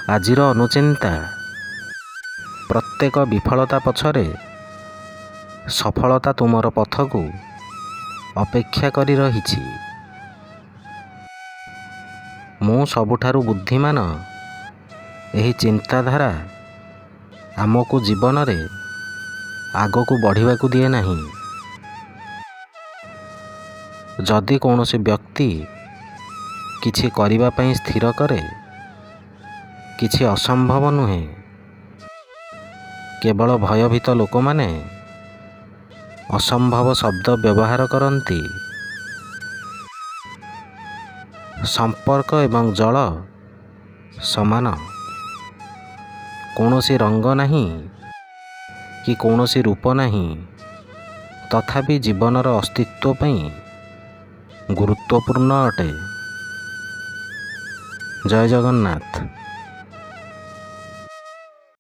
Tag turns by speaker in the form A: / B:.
A: ଆଜିର ଅନୁଚିନ୍ତା। ପ୍ରତ୍ୟେକ ବିଫଳତା ପଛରେ ସଫଳତା ତୁମର ପଥକୁ ଅପେକ୍ଷା କରି ରହିଛି। ମୁଁ ସବୁଠାରୁ ବୁଦ୍ଧିମାନ। ଏହି ଚିନ୍ତାଧାରା ଆମକୁ ଜୀବନରେ ଆଗକୁ ବଢ଼ିବାକୁ ଦିଏ ନାହିଁ। ଯଦି କୌଣସି ବ୍ୟକ୍ତି କିଛି କରିବା ପାଇଁ ସ୍ଥିର କରେ, କିଛି ଅସମ୍ଭବ ନୁହେଁ। କେବଳ ଭୟଭୀତ ଲୋକମାନେ ଅସମ୍ଭବ ଶବ୍ଦ ବ୍ୟବହାର କରନ୍ତି। ସମ୍ପର୍କ ଏବଂ ଜଳ ସମାନ। କୌଣସି ରଙ୍ଗ ନାହିଁ କି କୌଣସି ରୂପ ନାହିଁ, ତଥାପି ଜୀବନର ଅସ୍ତିତ୍ୱ ପାଇଁ ଗୁରୁତ୍ୱପୂର୍ଣ୍ଣ ଅଟେ। ଜୟ ଜଗନ୍ନାଥ।